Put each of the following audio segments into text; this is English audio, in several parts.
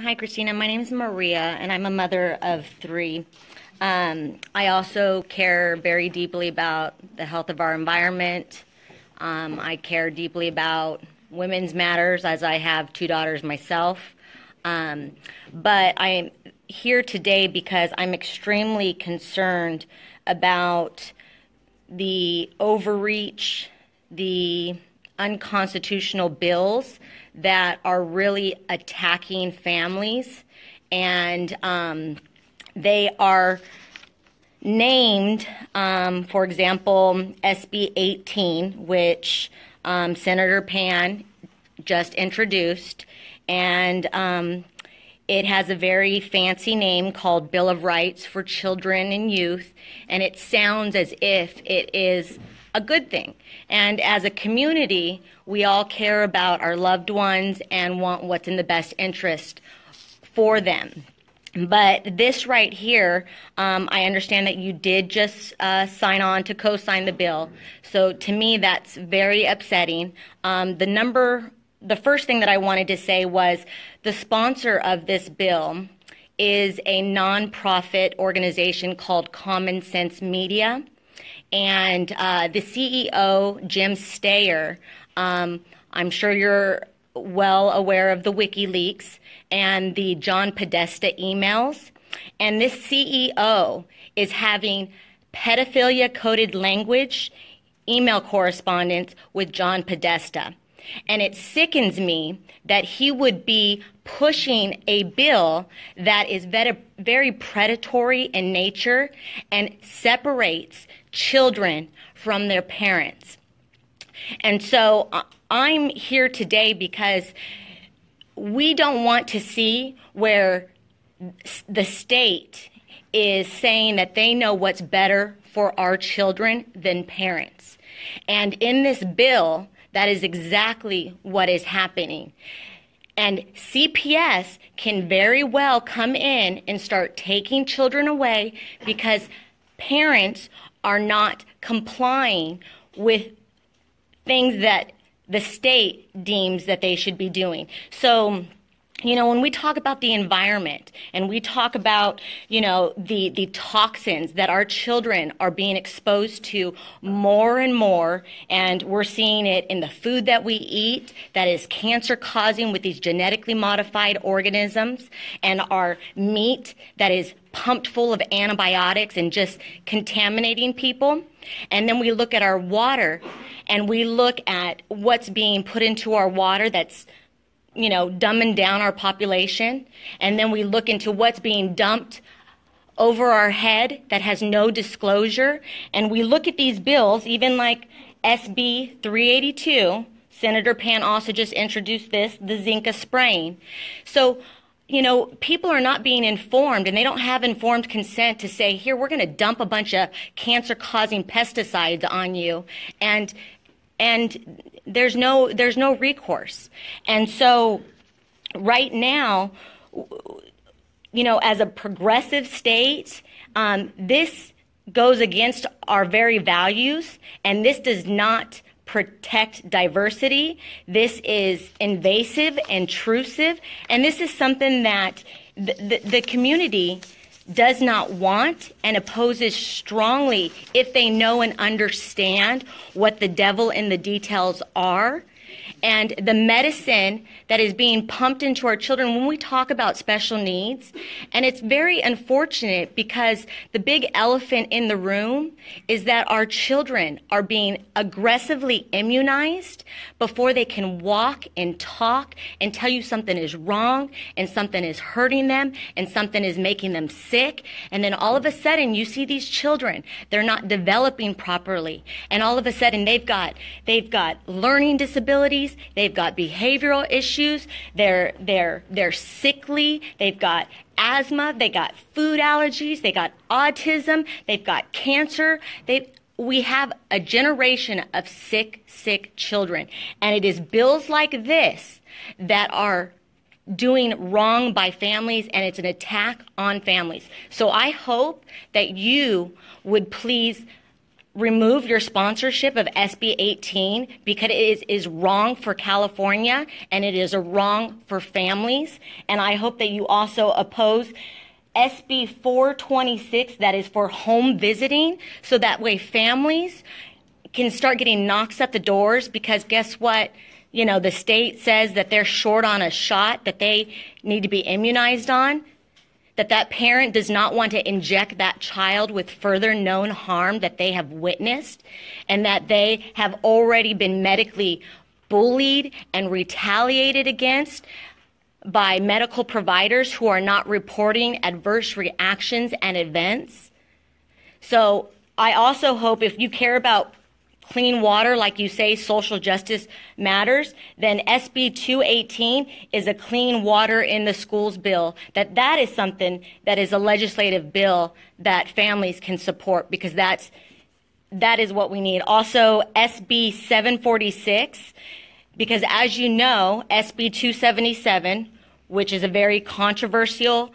Hi, Christina. My name is Maria, and I'm a mother of three. I also care very deeply about the health of our environment. I care deeply about women's matters, as I have two daughters myself. But I'm here today because I'm extremely concerned about the overreach, the unconstitutional bills that are really attacking families, and they are named, for example, SB 18, which Senator Pan just introduced, and it has a very fancy name called Bill of Rights for Children and Youth, and it sounds as if it is a good thing. And as a community, we all care about our loved ones and want what's in the best interest for them. But this right here, I understand that you did just sign on to co-sign the bill. So to me, that's very upsetting. The first thing that I wanted to say was the sponsor of this bill is a nonprofit organization called Common Sense Media. And the CEO, Jim Steyer, I'm sure you're well aware of the WikiLeaks and the John Podesta emails. And this CEO is having pedophilia-coded language email correspondence with John Podesta. And it sickens me that he would be pushing a bill that is very predatory in nature and separates children from their parents. And so I'm here today because we don't want to see where the state is saying that they know what's better for our children than parents. And in this bill, that is exactly what is happening. And CPS can very well come in and start taking children away because parents are not complying with things that the state deems that they should be doing. So, when we talk about the environment and we talk about, the toxins that our children are being exposed to more and more, and we're seeing it in the food that we eat that is cancer causing with these genetically modified organisms, and our meat that is pumped full of antibiotics and just contaminating people. And then we look at our water and we look at what's being put into our water that's dumbing down our population, and then we look into what's being dumped over our head that has no disclosure, and we look at these bills, even like SB 382, Senator Pan also just introduced this, the Zika spraying. So, people are not being informed, and they don't have informed consent to say, here, we're going to dump a bunch of cancer-causing pesticides on you, and there's no recourse. And so right now, as a progressive state, this goes against our very values, and this does not protect diversity. This is invasive, intrusive, and this is something that the community does not want and opposes strongly if they know and understand what the devil in the details are. And the medicine that is being pumped into our children when we talk about special needs. And it's very unfortunate because the big elephant in the room is that our children are being aggressively immunized before they can walk and talk and tell you something is wrong and something is hurting them and something is making them sick. And then all of a sudden you see these children, they're not developing properly. And all of a sudden they've got learning disabilities, they've got behavioral issues, they're sickly, they've got asthma, they got food allergies, they got autism, they've got cancer. We have a generation of sick children. And it is bills like this that are doing wrong by families, and it's an attack on families. So I hope that you would please remove your sponsorship of SB 18 because it is wrong for California and it is wrong for families. And I hope that you also oppose SB 426, that is for home visiting, so that way families can start getting knocks at the doors, because guess what? You know, the state says that they're short on a shot that they need to be immunized on, that parent does not want to inject that child with further known harm that they have witnessed, and that they have already been medically bullied and retaliated against by medical providers who are not reporting adverse reactions and events. So I also hope, if you care about clean water, like you say, social justice matters, then SB 218 is a clean water in the schools bill. That is something that is a legislative bill that families can support, because that is what we need. Also, SB 746, because as you know, SB 277, which is a very controversial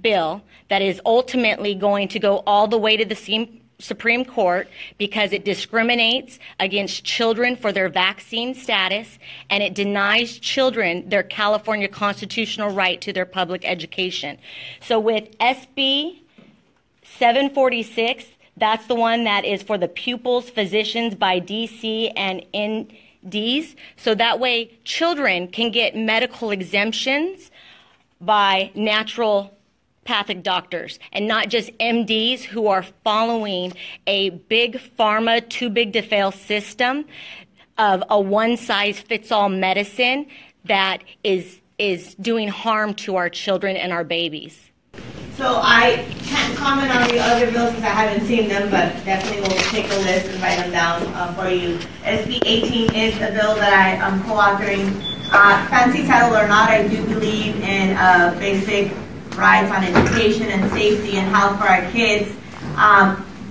bill that is ultimately going to go all the way to the Supreme Court, because it discriminates against children for their vaccine status, and it denies children their California constitutional right to their public education. So with SB 746, that's the one that is for the pupils, physicians by DC and NDs, so that way children can get medical exemptions by naturopathic doctors, and not just MDs who are following a big pharma, too big to fail system of a one-size-fits-all medicine that is doing harm to our children and our babies. So I can't comment on the other bills since I haven't seen them, but definitely will take a list and write them down for you. SB 18 is the bill that I am co-authoring. Fancy title or not, I do believe in basic rights on education and safety and health for our kids.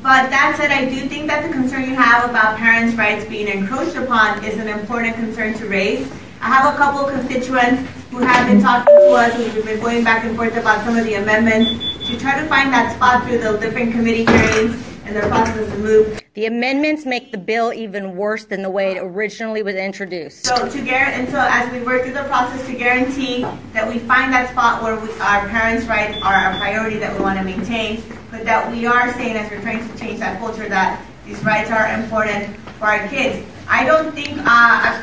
But that said, I do think that the concern you have about parents' rights being encroached upon is an important concern to raise. I have a couple of constituents who have been talking to us, who've been going back and forth about some of the amendments to try to find that spot through the different committee hearings and their process to move. The amendments make the bill even worse than the way it originally was introduced. So as we work through the process to guarantee that we find that spot where our parents' rights are a priority that we want to maintain, but that we are saying, as we're trying to change that culture, that these rights are important for our kids. I don't think,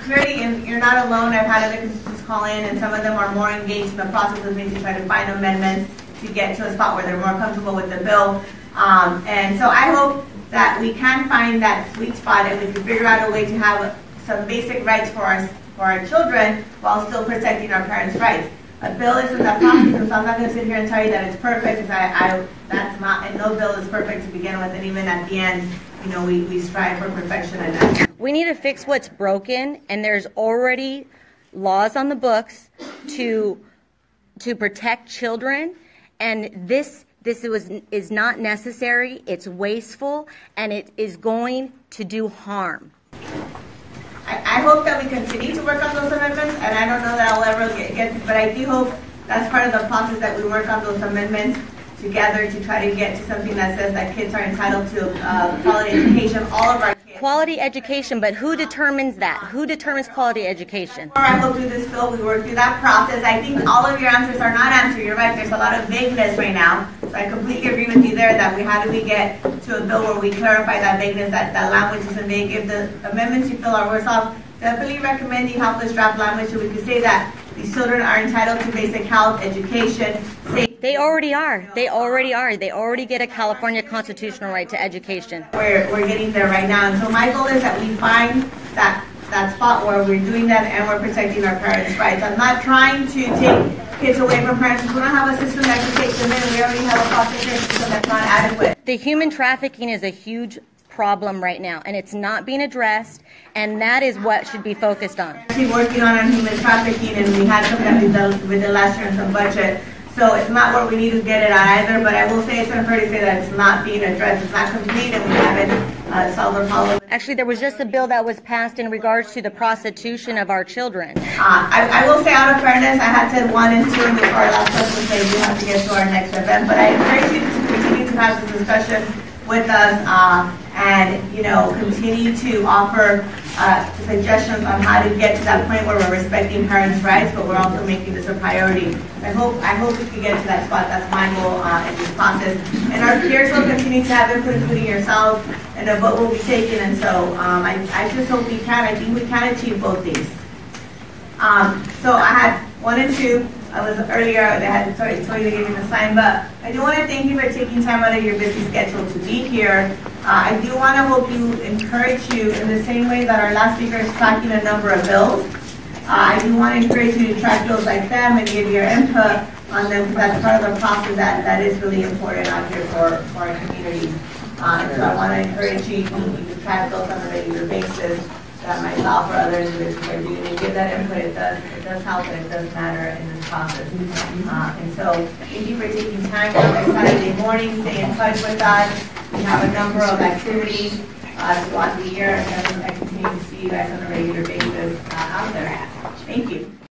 clearly, and you're not alone, I've had other constituents call in, and some of them are more engaged in the process of me to try to find amendments to get to a spot where they're more comfortable with the bill. And so I hope that we can find that sweet spot and we can figure out a way to have some basic rights for our children while still protecting our parents' rights. A bill is in that process, and so I'm not going to sit here and tell you that it's perfect, because that's not, and no bill is perfect to begin with, and even at the end, you know, we strive for perfection. And we need to fix what's broken, and there's already laws on the books to protect children, and this is not necessary, it's wasteful, and it is going to do harm. I hope that we continue to work on those amendments, and I don't know that I'll ever get to, but I do hope that's part of the process, that we work on those amendments together to try to get to something that says that kids are entitled to quality education, all of our kids. Quality education, but who determines that? Who determines quality education? Before I go through this bill, we work through that process. I think all of your answers are not answered. You're right, there's a lot of vagueness right now. So I completely agree with you there that how do we get to a bill where we clarify that vagueness, that language isn't vague. If the amendments you feel are worse off, definitely recommend you help us draft language so we can say that these children are entitled to basic health, education, safety. They already are. They already are. They already get a California constitutional right to education. We're getting there right now. And so my goal is that we find that spot where we're doing that and we're protecting our parents' rights. I'm not trying to take kids away from parents. We don't have a system that can take them in. We already have a foster care system that's not adequate. The human trafficking is a huge problem right now, and it's not being addressed, and that is what should be focused on. We're actually working on human trafficking, and we had some that we did last year in some budget. So it's not where we need to get it at either, but I will say it's unfair to say that it's not being addressed. It's not complete, and we haven't solved the problem. Actually, there was just a bill that was passed in regards to the prostitution of our children. I will say, out of fairness, I had said 1 and 2 before our last person said we have to get to our next event, but I encourage you to continue to have this discussion with us, and, you know, continue to offer suggestions on how to get to that point where we're respecting parents' rights, but we're also making this a priority. I hope we can get to that spot. That's my goal in this process. And our peers will continue to have input, including yourselves, and a vote will be taken. And so I just hope we can. I think we can achieve both these. So I had 1 and 2. I was earlier, they had told you to give me the sign, but I do want to thank you for taking time out of your busy schedule to be here. I do want to hope you encourage you in the same way that our last speaker is tracking a number of bills. I do want to encourage you to track bills like them and give your input on them, because that's part of the process that is really important out here for our community. So I want to encourage you to track bills on a regular basis. That myself or other individuals are doing, and give that input. It does help, and it does matter in this process. And so thank you for taking time on this Saturday morning. Stay in touch with us. We have a number of activities throughout the year, and I continue to see you guys on a regular basis out there. Thank you.